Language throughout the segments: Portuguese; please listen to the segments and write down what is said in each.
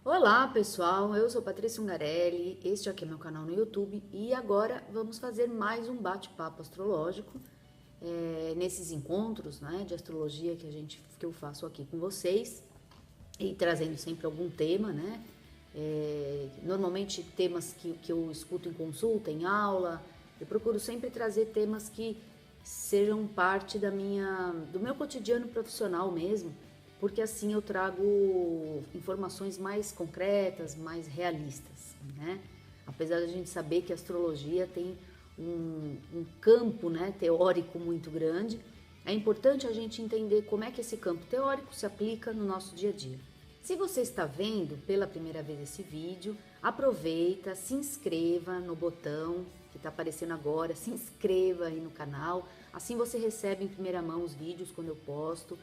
Olá pessoal, eu sou Patrícia Ungarelli, este aqui é meu canal no YouTube e agora vamos fazer mais um bate-papo astrológico nesses encontros, né, de astrologia que eu faço aqui com vocês e trazendo sempre algum tema, né, normalmente temas que eu escuto em consulta, em aula. Eu procuro sempre trazer temas que sejam parte do meu cotidiano profissional mesmo, porque assim eu trago informações mais concretas, mais realistas, né? Apesar da gente saber que a astrologia tem um campo, né, teórico muito grande, é importante a gente entender como é que esse campo teórico se aplica no nosso dia a dia. Se você está vendo pela primeira vez esse vídeo, aproveita, se inscreva no botão que está aparecendo agora, se inscreva aí no canal, assim você recebe em primeira mão os vídeos quando eu posto.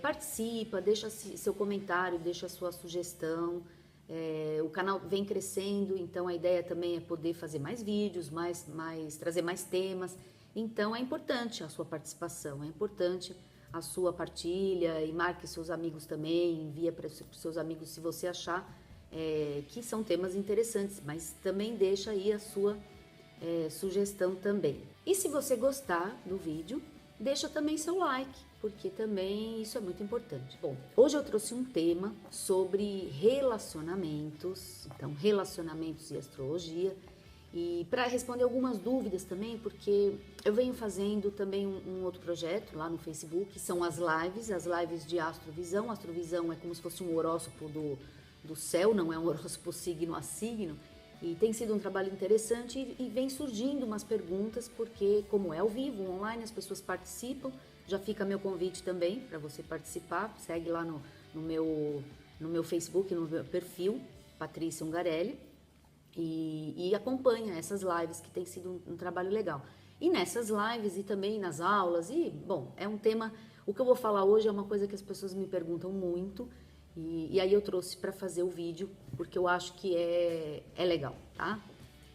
Participa, deixa seu comentário, deixa sua sugestão. O canal vem crescendo, então a ideia também é poder fazer mais vídeos, trazer mais temas. Então é importante a sua participação, é importante a sua partilha e marque seus amigos também, envia para os seus amigos se você achar que são temas interessantes, mas também deixa aí a sua sugestão também. E se você gostar do vídeo, deixa também seu like, porque também isso é muito importante. Bom, hoje eu trouxe um tema sobre relacionamentos, então relacionamentos e astrologia, e para responder algumas dúvidas também, porque eu venho fazendo também um outro projeto lá no Facebook, que são as lives de Astrovisão. Astrovisão é como se fosse um horóscopo do céu, não é um horóscopo signo a signo. E tem sido um trabalho interessante e vem surgindo umas perguntas, porque como é ao vivo, online, as pessoas participam. Já fica meu convite também para você participar. Segue lá no meu Facebook, no meu perfil, Patrícia Ungarelli, e acompanha essas lives, que tem sido um trabalho legal. E nessas lives e também nas aulas, bom, é um tema, o que eu vou falar hoje é uma coisa que as pessoas me perguntam muito, e aí eu trouxe para fazer o vídeo, porque eu acho que é legal, tá?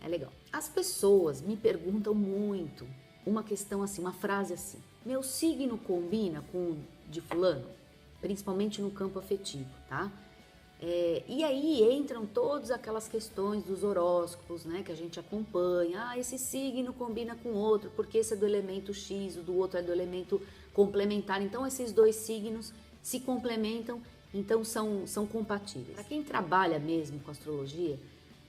É legal. As pessoas me perguntam muito uma questão assim, uma frase assim: meu signo combina com o de fulano? Principalmente no campo afetivo, tá? E aí entram todas aquelas questões dos horóscopos, né, que a gente acompanha. Ah, esse signo combina com outro, porque esse é do elemento X, o do outro é do elemento complementar. Então, esses dois signos se complementam, então são compatíveis. Para quem trabalha mesmo com astrologia,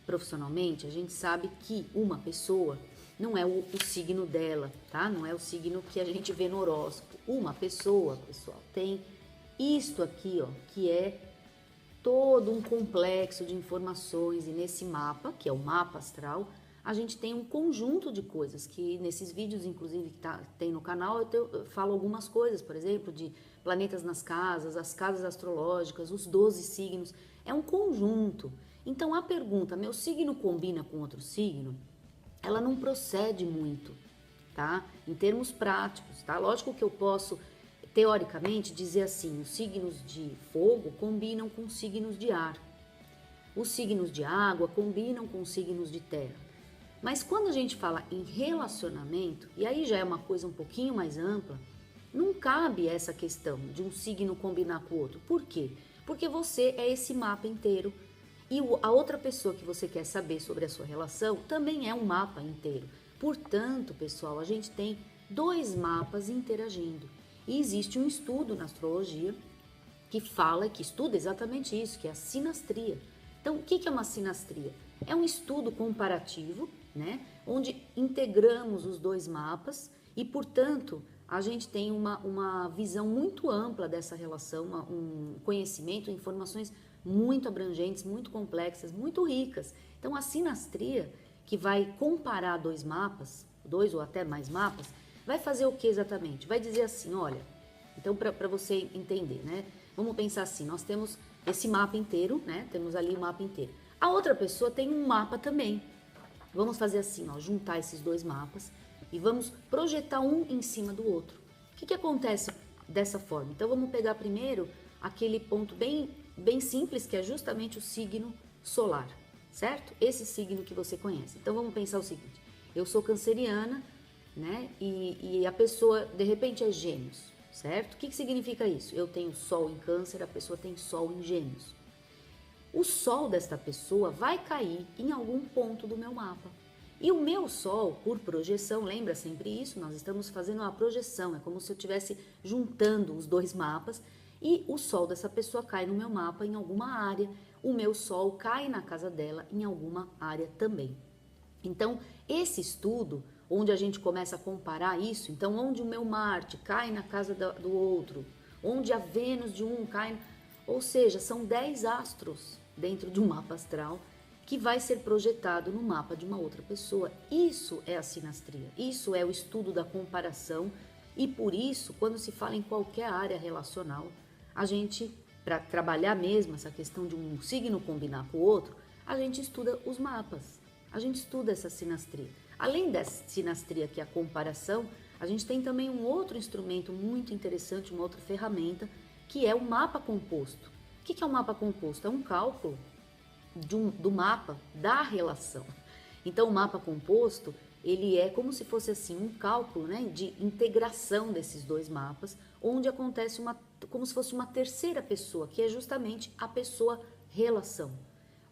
profissionalmente, a gente sabe que uma pessoa não é o signo dela, tá? Não é o signo que a gente vê no horóscopo. Uma pessoa, pessoal, tem isto aqui, ó, que é todo um complexo de informações, e nesse mapa, que é o mapa astral, a gente tem um conjunto de coisas que nesses vídeos, inclusive, que tem no canal, eu falo algumas coisas, por exemplo, de planetas nas casas, as casas astrológicas, os 12 signos, é um conjunto. Então a pergunta, meu signo combina com outro signo? Ela não procede muito, tá? Em termos práticos, tá? Lógico que eu posso teoricamente dizer assim: os signos de fogo combinam com signos de ar, os signos de água combinam com signos de terra. Mas quando a gente fala em relacionamento, e aí já é uma coisa um pouquinho mais ampla, não cabe essa questão de um signo combinar com o outro. Por quê? Porque você é esse mapa inteiro, e a outra pessoa que você quer saber sobre a sua relação também é um mapa inteiro. Portanto, pessoal, a gente tem dois mapas interagindo. E existe um estudo na astrologia que estuda exatamente isso, que é a sinastria. Então, o que é uma sinastria? É um estudo comparativo, né, onde integramos os dois mapas e, portanto, a gente tem uma visão muito ampla dessa relação, um conhecimento, informações muito abrangentes, muito complexas, muito ricas. Então, a sinastria, que vai comparar dois mapas, dois ou até mais mapas, vai fazer o que exatamente? Vai dizer assim, olha, então para você entender, né? Vamos pensar assim, nós temos esse mapa inteiro, né? Temos ali o mapa inteiro. A outra pessoa tem um mapa também. Vamos fazer assim, ó, juntar esses dois mapas e vamos projetar um em cima do outro. O que acontece dessa forma? Então vamos pegar primeiro aquele ponto bem simples, que é justamente o signo solar, certo? Esse signo que você conhece. Então vamos pensar o seguinte: eu sou canceriana, né? E a pessoa de repente é Gêmeos, certo? O que significa isso? Eu tenho Sol em Câncer, a pessoa tem Sol em Gêmeos. o sol desta pessoa vai cair em algum ponto do meu mapa. E o meu sol, por projeção, lembra sempre isso, nós estamos fazendo uma projeção, é como se eu estivesse juntando os dois mapas e o sol dessa pessoa cai no meu mapa em alguma área, o meu sol cai na casa dela em alguma área também. Então, esse estudo, onde a gente começa a comparar isso, então onde o meu Marte cai na casa do outro, onde a Vênus de um cai, ou seja, são 10 astros dentro de um mapa astral que vai ser projetado no mapa de uma outra pessoa. Isso é a sinastria, isso é o estudo da comparação e por isso, quando se fala em qualquer área relacional, a gente, para trabalhar mesmo essa questão de um signo combinar com o outro, a gente estuda os mapas, a gente estuda essa sinastria. Além dessa sinastria que é a comparação, a gente tem também um outro instrumento muito interessante, uma outra ferramenta, que é o mapa composto. O que é um mapa composto? É um cálculo do mapa da relação. Então, o mapa composto, ele é como se fosse assim um cálculo, né, de integração desses dois mapas, onde acontece como se fosse uma terceira pessoa, que é justamente a pessoa relação.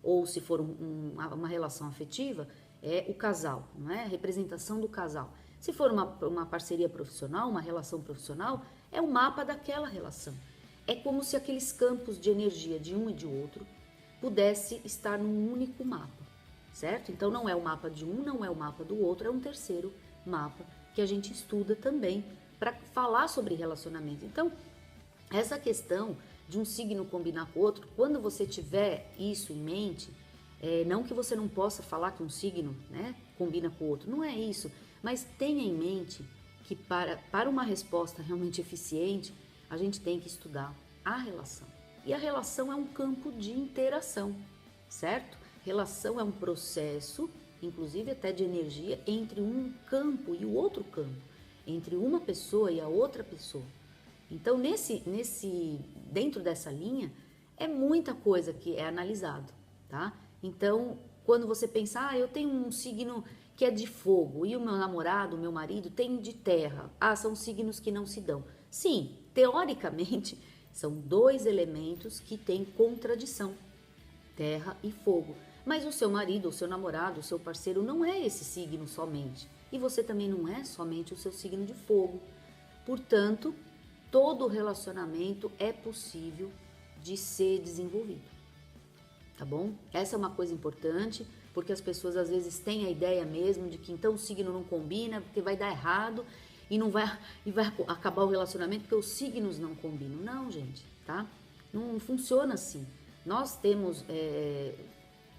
Ou se for uma relação afetiva, é o casal, não é? A representação do casal. Se for uma parceria profissional, uma relação profissional, é o mapa daquela relação. É como se aqueles campos de energia de um e de outro pudesse estar num único mapa, certo? Então não é o mapa de um, não é o mapa do outro, é um terceiro mapa que a gente estuda também para falar sobre relacionamento. Então, essa questão de um signo combinar com o outro, quando você tiver isso em mente, não que você não possa falar que um signo, né, combina com o outro, não é isso, mas tenha em mente que para uma resposta realmente eficiente, a gente tem que estudar a relação. E a relação é um campo de interação, certo? Relação é um processo, inclusive até de energia, entre um campo e o outro campo, entre uma pessoa e a outra pessoa. Então, dentro dessa linha, é muita coisa que é analisado, tá? Então, quando você pensa, eu tenho um signo que é de fogo e o meu namorado, o meu marido, tem de terra. São signos que não se dão. Sim, teoricamente, são dois elementos que têm contradição, terra e fogo. Mas o seu marido, o seu namorado, o seu parceiro não é esse signo somente. E você também não é somente o seu signo de fogo. Portanto, todo relacionamento é possível de ser desenvolvido, tá bom? Essa é uma coisa importante, porque as pessoas às vezes têm a ideia mesmo de que então o signo não combina, porque vai dar errado e vai acabar o relacionamento porque os signos não combinam. Não, gente, tá? Não funciona assim. Nós temos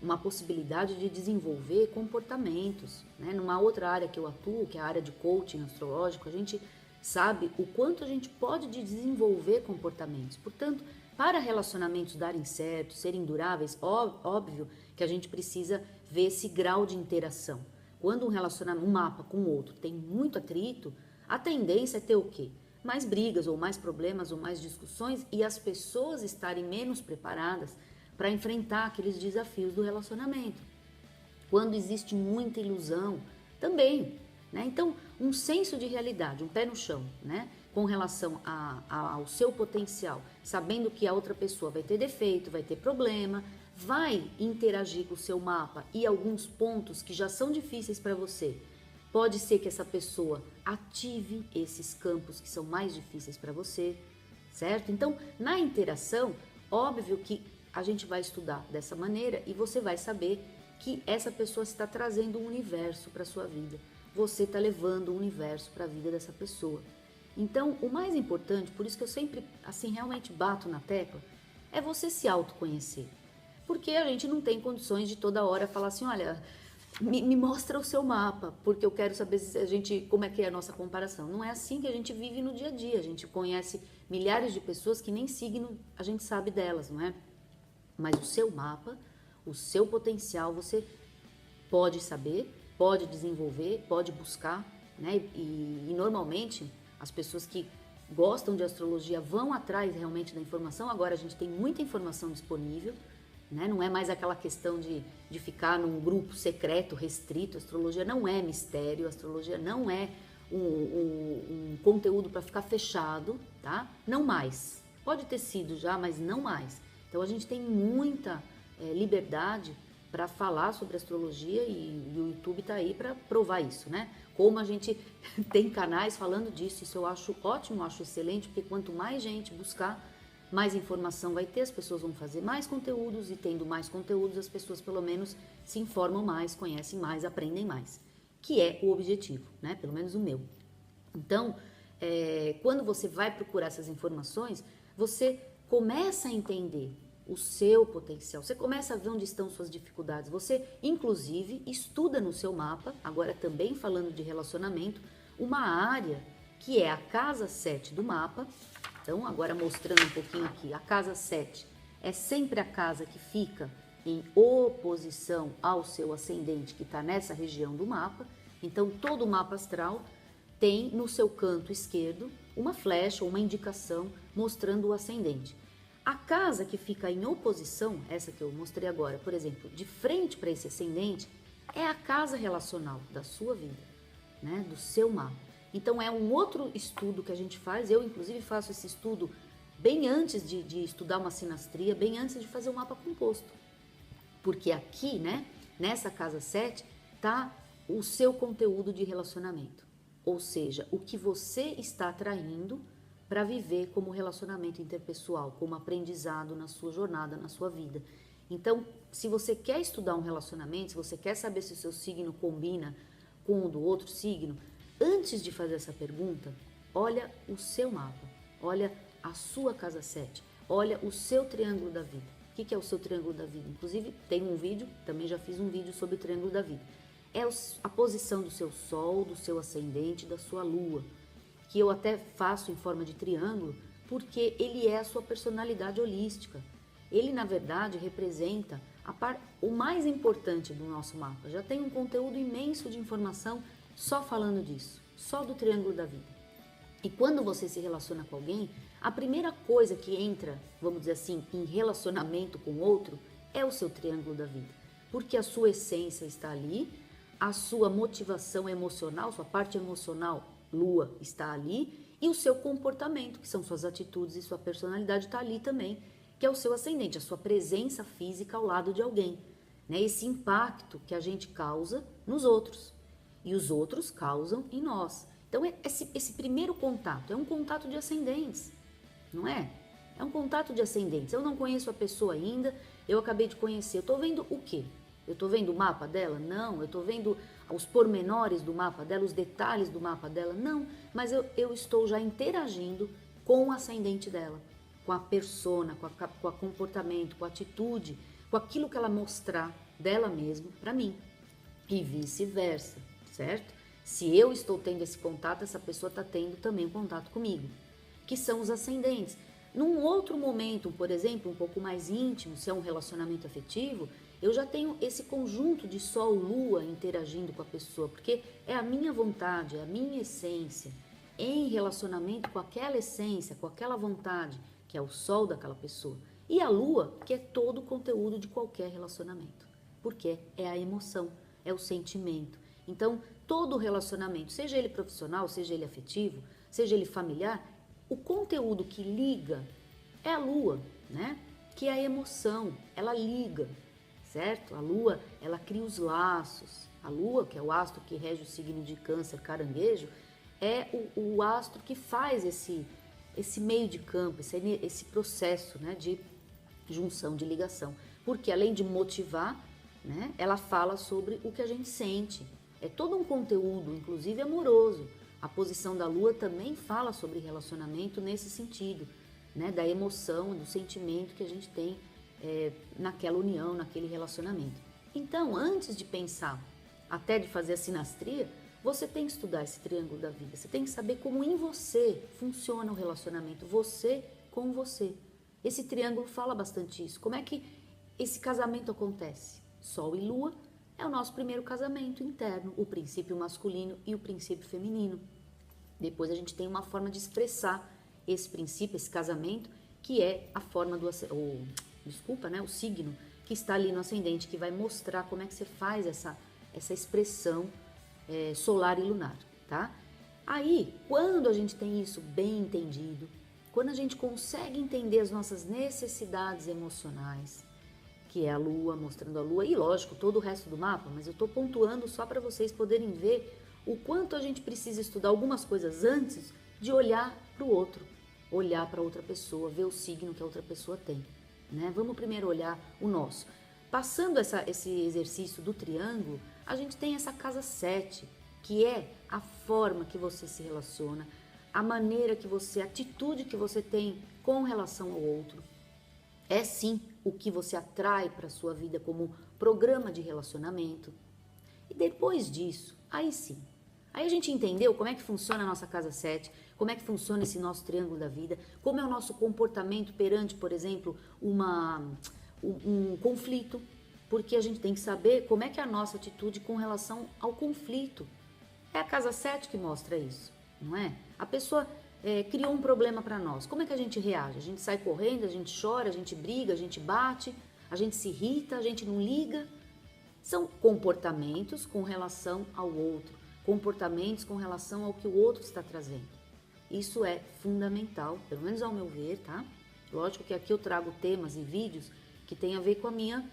uma possibilidade de desenvolver comportamentos, né? Numa outra área que eu atuo, que é a área de coaching astrológico, a gente sabe o quanto a gente pode desenvolver comportamentos. Portanto, para relacionamentos darem certo, serem duráveis, óbvio que a gente precisa ver esse grau de interação. Quando um mapa com o outro tem muito atrito, a tendência é ter o quê? Mais brigas, ou mais problemas, ou mais discussões, e as pessoas estarem menos preparadas para enfrentar aqueles desafios do relacionamento. Quando existe muita ilusão, também, né? Então, um senso de realidade, um pé no chão, né? Com relação ao seu potencial, sabendo que a outra pessoa vai ter defeito, vai ter problema, vai interagir com o seu mapa e alguns pontos que já são difíceis para você. Pode ser que essa pessoa ative esses campos que são mais difíceis para você, certo? Então, na interação, óbvio que a gente vai estudar dessa maneira e você vai saber que essa pessoa está trazendo um universo para a sua vida. Você está levando um universo para a vida dessa pessoa. Então, o mais importante, por isso que eu sempre, assim, realmente bato na tecla, é você se autoconhecer. Porque a gente não tem condições de toda hora falar assim, olha, me mostra o seu mapa, porque eu quero saber como é que é a nossa comparação. Não é assim que a gente vive no dia a dia. A gente conhece milhares de pessoas que nem signo a gente sabe delas, não é? Mas o seu mapa, o seu potencial, você pode saber, pode desenvolver, pode buscar, né? E normalmente as pessoas que gostam de astrologia vão atrás realmente da informação. Agora a gente tem muita informação disponível, né? Não é mais aquela questão de ficar num grupo secreto, restrito. A astrologia não é mistério, a astrologia não é um conteúdo para ficar fechado, tá? Não mais. Pode ter sido já, mas não mais. Então a gente tem muita liberdade para falar sobre astrologia e o YouTube tá aí para provar isso, né? Como a gente tem canais falando disso, isso eu acho ótimo, eu acho excelente, porque quanto mais gente buscar, mais informação vai ter, as pessoas vão fazer mais conteúdos e tendo mais conteúdos, as pessoas pelo menos se informam mais, conhecem mais, aprendem mais, que é o objetivo, né? Pelo menos o meu. Então, quando você vai procurar essas informações, você começa a entender o seu potencial, você começa a ver onde estão suas dificuldades, você inclusive estuda no seu mapa, agora também falando de relacionamento, uma área que é a casa 7 do mapa. Então agora mostrando um pouquinho aqui, a casa 7 é sempre a casa que fica em oposição ao seu ascendente que está nessa região do mapa. Então todo o mapa astral tem no seu canto esquerdo uma flecha ou uma indicação mostrando o ascendente. A casa que fica em oposição, essa que eu mostrei agora, por exemplo, de frente para esse ascendente, é a casa relacional da sua vida, né, do seu mapa. Então é um outro estudo que a gente faz, eu inclusive faço esse estudo bem antes de estudar uma sinastria, bem antes de fazer o mapa composto. Porque aqui, né, nessa casa 7, tá o seu conteúdo de relacionamento. Ou seja, o que você está atraindo para viver como relacionamento interpessoal, como aprendizado na sua jornada, na sua vida. Então, se você quer estudar um relacionamento, se você quer saber se o seu signo combina com o do outro signo, antes de fazer essa pergunta, olha o seu mapa, olha a sua casa 7, olha o seu triângulo da vida. O que é o seu triângulo da vida? Inclusive, tem um vídeo, também já fiz um vídeo sobre o triângulo da vida. É a posição do seu sol, do seu ascendente, da sua lua, que eu até faço em forma de triângulo, porque ele é a sua personalidade holística. Ele, na verdade, representa o mais importante do nosso mapa. Já tem um conteúdo imenso de informação só falando disso, só do triângulo da vida. E quando você se relaciona com alguém, a primeira coisa que entra, vamos dizer assim, em relacionamento com o outro, é o seu triângulo da vida. Porque a sua essência está ali, a sua motivação emocional, sua parte emocional, lua, está ali, e o seu comportamento, que são suas atitudes e sua personalidade, está ali também, que é o seu ascendente, a sua presença física ao lado de alguém, né? Esse impacto que a gente causa nos outros, e os outros causam em nós. Então, esse primeiro contato é um contato de ascendentes, não é? É um contato de ascendentes. Eu não conheço a pessoa ainda, eu acabei de conhecer. Eu estou vendo o quê? Eu estou vendo o mapa dela? Não. Eu estou vendo os pormenores do mapa dela, os detalhes do mapa dela? Não. Mas eu estou já interagindo com o ascendente dela, com a persona, com o comportamento, com a atitude, com aquilo que ela mostrar dela mesma para mim. E vice-versa, certo? Se eu estou tendo esse contato, essa pessoa está tendo também um contato comigo, que são os ascendentes. Num outro momento, por exemplo, um pouco mais íntimo, se é um relacionamento afetivo, eu já tenho esse conjunto de Sol, Lua interagindo com a pessoa, porque é a minha vontade, é a minha essência, em relacionamento com aquela essência, com aquela vontade, que é o Sol daquela pessoa. E a Lua, que é todo o conteúdo de qualquer relacionamento, porque é a emoção, é o sentimento. Então, todo relacionamento, seja ele profissional, seja ele afetivo, seja ele familiar, o conteúdo que liga é a Lua, né? Que é a emoção, ela liga, certo? A Lua, ela cria os laços. A Lua, que é o astro que rege o signo de Câncer, Caranguejo, é o astro que faz esse meio de campo, esse processo, né, de junção, de ligação. Porque além de motivar, né, ela fala sobre o que a gente sente. É todo um conteúdo, inclusive amoroso. A posição da Lua também fala sobre relacionamento nesse sentido, né, da emoção, do sentimento que a gente tem naquela união, naquele relacionamento. Então, antes de pensar, até de fazer a sinastria, você tem que estudar esse triângulo da vida. Você tem que saber como em você funciona o relacionamento, você com você. Esse triângulo fala bastante isso. Como é que esse casamento acontece? Sol e Lua é o nosso primeiro casamento interno, o princípio masculino e o princípio feminino. Depois a gente tem uma forma de expressar esse princípio, esse casamento, que é a forma do o signo que está ali no ascendente, que vai mostrar como é que você faz essa expressão solar e lunar, tá? Aí, quando a gente tem isso bem entendido, quando a gente consegue entender as nossas necessidades emocionais, que é a Lua, mostrando a Lua, e lógico, todo o resto do mapa, mas eu estou pontuando só para vocês poderem ver o quanto a gente precisa estudar algumas coisas antes de olhar para o outro, olhar para outra pessoa, ver o signo que a outra pessoa tem, né? Vamos primeiro olhar o nosso. Passando esse exercício do triângulo, a gente tem essa casa 7, que é a forma que você se relaciona, a maneira que você, a atitude que você tem com relação ao outro. É sim o que você atrai para a sua vida como programa de relacionamento. E depois disso, aí sim, aí a gente entendeu como é que funciona a nossa casa 7, como é que funciona esse nosso triângulo da vida, como é o nosso comportamento perante, por exemplo, um conflito, porque a gente tem que saber como é que é a nossa atitude com relação ao conflito. É a casa 7 que mostra isso, não é? A pessoa criou um problema para nós, como é que a gente reage? A gente sai correndo, a gente chora, a gente briga, a gente bate, a gente se irrita, a gente não liga. São comportamentos com relação ao outro, comportamentos com relação ao que o outro está trazendo. Isso é fundamental, pelo menos ao meu ver, tá? Lógico que aqui eu trago temas e vídeos que tem a ver com a minha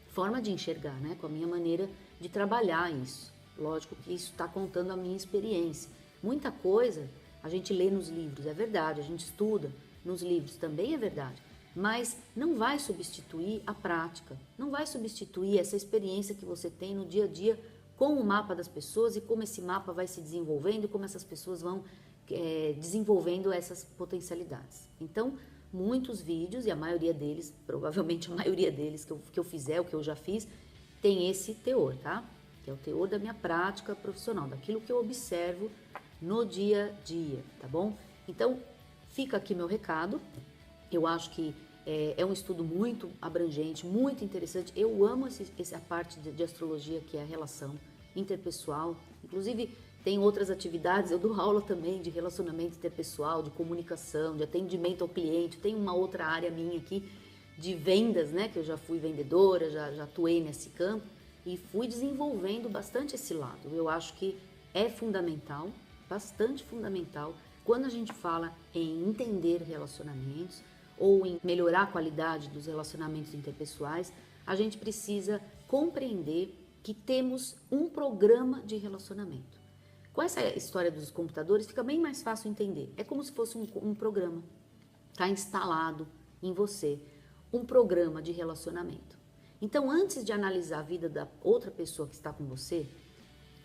forma de enxergar, né? Com a minha maneira de trabalhar isso. Lógico que isso está contando a minha experiência. Muita coisa a gente lê nos livros, é verdade, a gente estuda nos livros, também é verdade. Mas não vai substituir a prática, não vai substituir essa experiência que você tem no dia a dia com o mapa das pessoas e como esse mapa vai se desenvolvendo e como essas pessoas vão desenvolvendo essas potencialidades. Então, muitos vídeos, e a maioria deles, provavelmente a maioria deles que eu fizer, o que eu já fiz, tem esse teor, tá? Que é o teor da minha prática profissional, daquilo que eu observo no dia a dia, tá bom? Então, fica aqui meu recado. Eu acho que é um estudo muito abrangente, muito interessante. Eu amo essa parte de astrologia, que é a relação interpessoal. Inclusive, tem outras atividades, eu dou aula também de relacionamento interpessoal, de comunicação, de atendimento ao cliente. Tem uma outra área minha aqui de vendas, né? Que eu já fui vendedora, já atuei nesse campo e fui desenvolvendo bastante esse lado. Eu acho que é fundamental, bastante fundamental, quando a gente fala em entender relacionamentos ou em melhorar a qualidade dos relacionamentos interpessoais, a gente precisa compreender que temos um programa de relacionamento. Com essa história dos computadores fica bem mais fácil entender. É como se fosse um programa. Está instalado em você um programa de relacionamento. Então, antes de analisar a vida da outra pessoa que está com você,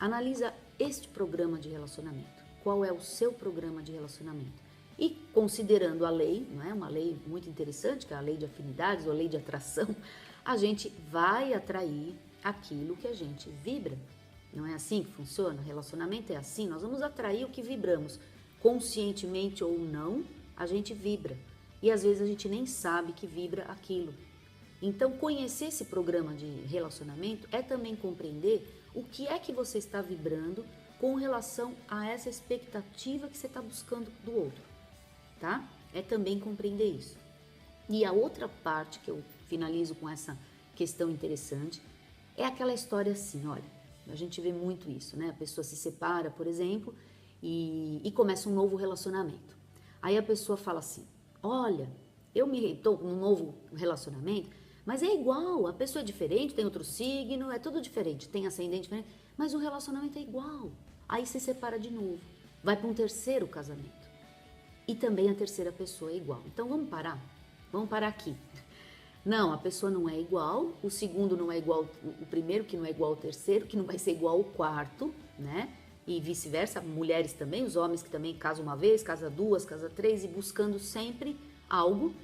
analisa este programa de relacionamento. Qual é o seu programa de relacionamento? E considerando a lei, não é uma lei muito interessante, que é a lei de afinidades ou a lei de atração, a gente vai atrair aquilo que a gente vibra. Não é assim que funciona? O relacionamento é assim, nós vamos atrair o que vibramos. Conscientemente ou não, a gente vibra. E às vezes a gente nem sabe que vibra aquilo. Então, conhecer esse programa de relacionamento é também compreender o que é que você está vibrando com relação a essa expectativa que você está buscando do outro, tá? É também compreender isso. E a outra parte que eu finalizo com essa questão interessante é aquela história assim, olha, a gente vê muito isso, né? A pessoa se separa, por exemplo, e começa um novo relacionamento. Aí a pessoa fala assim, olha, eu estou num novo relacionamento, mas é igual, a pessoa é diferente, tem outro signo, é tudo diferente, tem ascendente diferente, mas o relacionamento é igual. Aí se separa de novo, vai para um terceiro casamento. E também a terceira pessoa é igual. Então vamos parar aqui. Não, a pessoa não é igual, o segundo não é igual, o primeiro que não é igual ao terceiro, que não vai ser igual ao quarto, né? E vice-versa, mulheres também, os homens que também casam uma vez, casam duas, casam três e buscando sempre algo.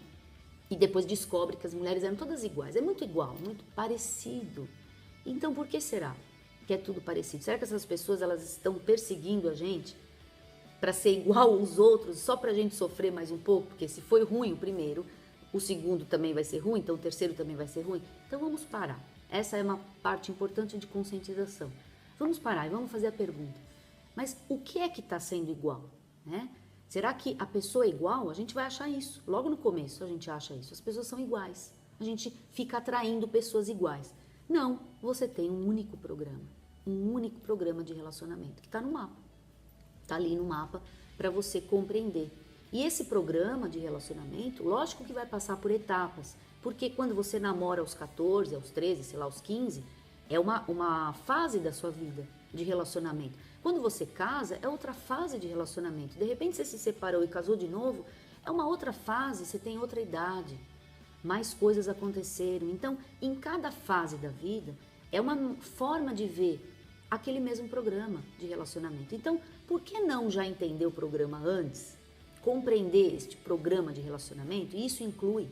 E depois descobre que as mulheres eram todas iguais. É muito igual, muito parecido. Então, por que será que é tudo parecido? Será que essas pessoas elas estão perseguindo a gente para ser igual aos outros, só para a gente sofrer mais um pouco? Porque se foi ruim o primeiro, o segundo também vai ser ruim, então o terceiro também vai ser ruim. Então, vamos parar. Essa é uma parte importante de conscientização. Vamos parar e vamos fazer a pergunta. Mas o que é que está sendo igual, né? Será que a pessoa é igual? A gente vai achar isso. Logo no começo a gente acha isso. As pessoas são iguais. A gente fica atraindo pessoas iguais. Não, você tem um único programa de relacionamento que está no mapa. Está ali no mapa para você compreender. E esse programa de relacionamento, lógico que vai passar por etapas. Porque quando você namora aos 14, aos 13, sei lá, aos 15, é uma fase da sua vida de relacionamento. Quando você casa, é outra fase de relacionamento. De repente você se separou e casou de novo, é uma outra fase, você tem outra idade. Mais coisas aconteceram. Então, em cada fase da vida, é uma forma de ver aquele mesmo programa de relacionamento. Então, por que não já entender o programa antes? Compreender este programa de relacionamento? Isso inclui,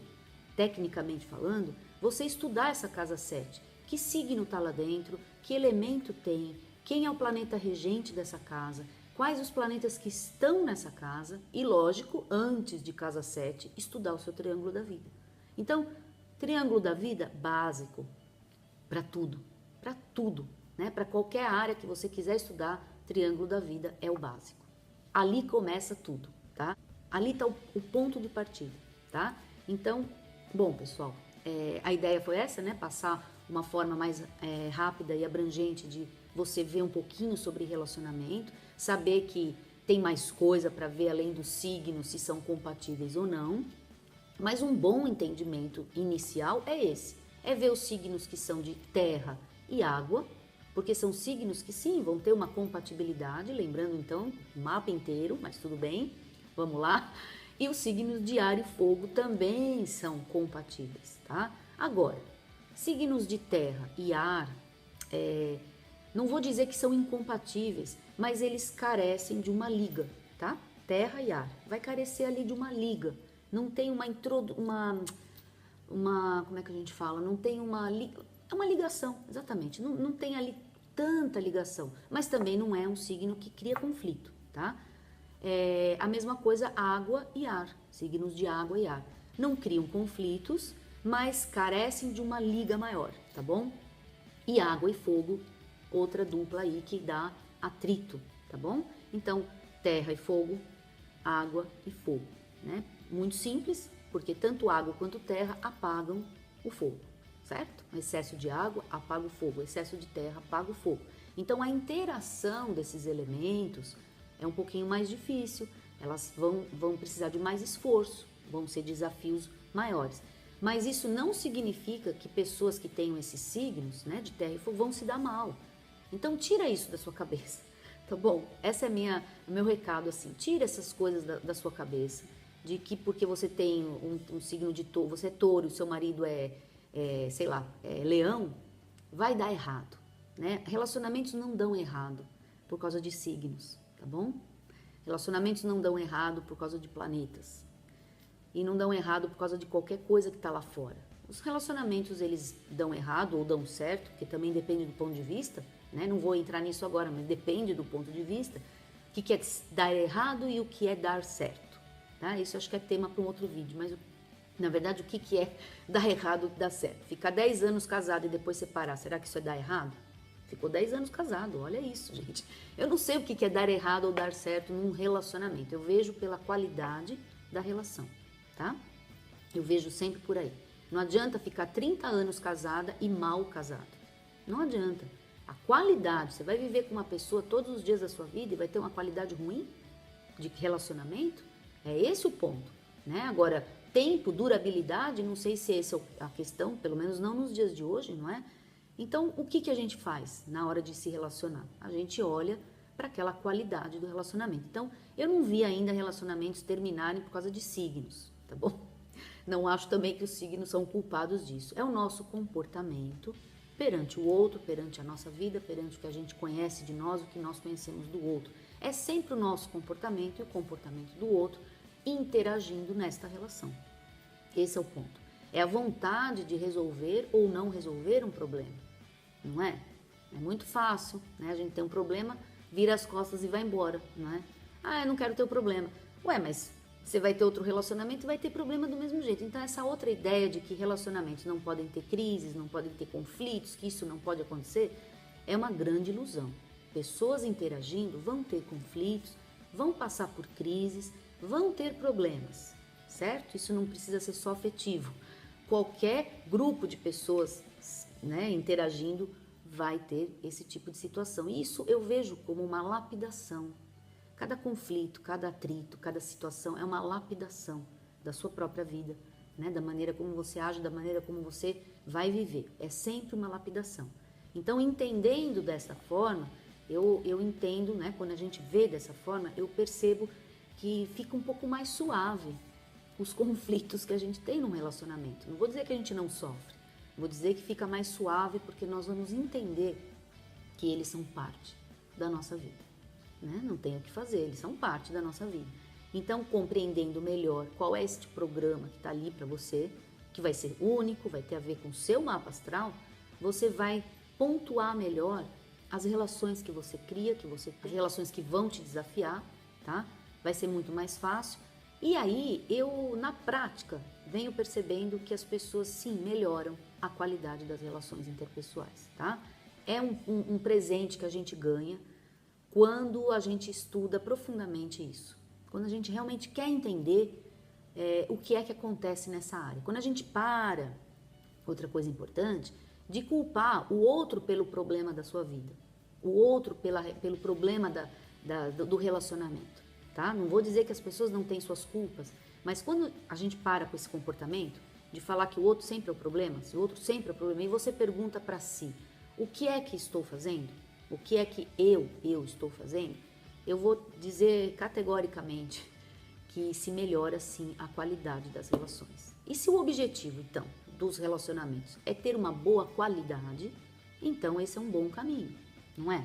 tecnicamente falando, você estudar essa casa 7. Que signo está lá dentro? Que elemento tem? Quem é o planeta regente dessa casa? Quais os planetas que estão nessa casa? E, lógico, antes de casa 7, estudar o seu triângulo da vida. Então, triângulo da vida básico para tudo, né? Para qualquer área que você quiser estudar, triângulo da vida é o básico. Ali começa tudo, tá? Ali está o ponto de partida, tá? Então, bom, pessoal, a ideia foi essa, né? Passar uma forma mais rápida e abrangente de você ver um pouquinho sobre relacionamento, saber que tem mais coisa para ver além dos signos, se são compatíveis ou não. Mas um bom entendimento inicial é esse, é ver os signos que são de terra e água, porque são signos que sim, vão ter uma compatibilidade, lembrando então o mapa inteiro, mas tudo bem, vamos lá. E os signos de ar e fogo também são compatíveis, tá? Agora, signos de terra e ar, não vou dizer que são incompatíveis, mas eles carecem de uma liga, tá? Terra e ar, vai carecer ali de uma liga. Não tem uma como é que a gente fala? Não tem é uma ligação, exatamente. Não tem ali tanta ligação, mas também não é um signo que cria conflito, tá? A mesma coisa água e ar, signos de água e ar. Não criam conflitos, mas carecem de uma liga maior, tá bom? E água e fogo, outra dupla aí que dá atrito, tá bom? Então, terra e fogo, água e fogo, né? Muito simples, porque tanto água quanto terra apagam o fogo, certo? O excesso de água apaga o fogo, o excesso de terra apaga o fogo. Então a interação desses elementos é um pouquinho mais difícil, elas vão precisar de mais esforço, vão ser desafios maiores. Mas isso não significa que pessoas que tenham esses signos, né, de terra e fogo, vão se dar mal. Então tira isso da sua cabeça, tá bom? Esse é o meu recado, assim, tira essas coisas da sua cabeça. De que porque você tem um signo de touro, você é touro e o seu marido sei lá, leão, vai dar errado, né? Relacionamentos não dão errado por causa de signos, tá bom? Relacionamentos não dão errado por causa de planetas. E não dão errado por causa de qualquer coisa que tá lá fora. Os relacionamentos, eles dão errado ou dão certo, que também depende do ponto de vista, né? Não vou entrar nisso agora, mas depende do ponto de vista. O que é dar errado e o que é dar certo. Tá? Isso acho que é tema para um outro vídeo, mas na verdade o que é dar errado e dar certo? Ficar 10 anos casado e depois separar, será que isso é dar errado? Ficou 10 anos casado, olha isso, gente. Eu não sei o que é dar errado ou dar certo num relacionamento, eu vejo pela qualidade da relação, tá? Eu vejo sempre por aí. Não adianta ficar 30 anos casada e mal casado, não adianta. A qualidade, você vai viver com uma pessoa todos os dias da sua vida e vai ter uma qualidade ruim de relacionamento? É esse o ponto, né? Agora, tempo, durabilidade, não sei se essa é a questão, pelo menos não nos dias de hoje, não é? Então, o que a gente faz na hora de se relacionar? A gente olha para aquela qualidade do relacionamento. Então, eu não vi ainda relacionamentos terminarem por causa de signos, tá bom? Não acho também que os signos são culpados disso. É o nosso comportamento perante o outro, perante a nossa vida, perante o que a gente conhece de nós, o que nós conhecemos do outro. É sempre o nosso comportamento e o comportamento do outro interagindo nesta relação. Esse é o ponto. É a vontade de resolver ou não resolver um problema, não é? É muito fácil, né? A gente tem um problema, vira as costas e vai embora, não é? Ah, eu não quero ter o problema. Ué, mas você vai ter outro relacionamento e vai ter problema do mesmo jeito. Então essa outra ideia de que relacionamentos não podem ter crises, não podem ter conflitos, que isso não pode acontecer, é uma grande ilusão. Pessoas interagindo vão ter conflitos, vão passar por crises, vão ter problemas, certo? Isso não precisa ser só afetivo. Qualquer grupo de pessoas, né, interagindo vai ter esse tipo de situação. E isso eu vejo como uma lapidação. Cada conflito, cada atrito, cada situação é uma lapidação da sua própria vida né? Da maneira como você age, da maneira como você vai viver. É sempre uma lapidação. Então, entendendo dessa forma, eu entendo, né? Quando a gente vê dessa forma, eu percebo que fica um pouco mais suave os conflitos que a gente tem num relacionamento. Não vou dizer que a gente não sofre, vou dizer que fica mais suave porque nós vamos entender que eles são parte da nossa vida, né? Não tem o que fazer, eles são parte da nossa vida. Então, compreendendo melhor qual é este programa que está ali para você, que vai ser único, vai ter a ver com o seu mapa astral, você vai pontuar melhor as relações que você cria, as relações que vão te desafiar, tá? Vai ser muito mais fácil. E aí, eu, na prática, venho percebendo que as pessoas, sim, melhoram a qualidade das relações interpessoais, tá? É um presente que a gente ganha quando a gente estuda profundamente isso. Quando a gente realmente quer entender o que é que acontece nessa área. Quando a gente para, outra coisa importante, de culpar o outro pelo problema da sua vida, o outro pelo problema do relacionamento, tá? Não vou dizer que as pessoas não têm suas culpas, mas quando a gente para com esse comportamento de falar que o outro sempre é o problema, se o outro sempre é o problema, e você pergunta para si, o que é que estou fazendo? O que é que eu estou fazendo? Eu vou dizer categoricamente que se melhora sim a qualidade das relações. E se o objetivo, então, dos relacionamentos é ter uma boa qualidade, então esse é um bom caminho, não é?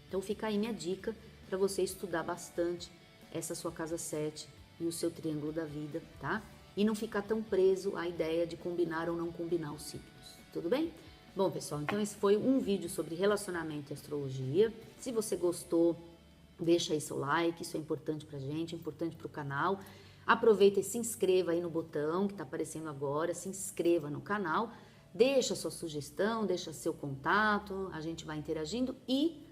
Então fica aí minha dica para você estudar bastante essa sua casa 7 e o seu triângulo da vida, tá? E não ficar tão preso à ideia de combinar ou não combinar os signos, tudo bem? Bom, pessoal, então esse foi um vídeo sobre relacionamento e astrologia. Se você gostou, deixa aí seu like, isso é importante pra gente, é importante pro canal. Aproveita e se inscreva aí no botão que tá aparecendo agora, se inscreva no canal, deixa sua sugestão, deixa seu contato, a gente vai interagindo e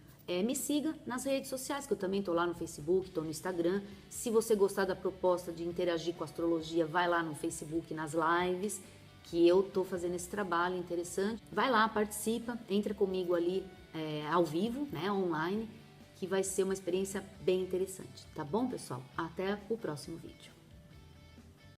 me siga nas redes sociais, que eu também tô lá no Facebook, tô no Instagram. Se você gostar da proposta de interagir com a astrologia, vai lá no Facebook, nas lives, que eu tô fazendo esse trabalho interessante. Vai lá, participa, entra comigo ali ao vivo, né, online, que vai ser uma experiência bem interessante, tá bom, pessoal? Até o próximo vídeo.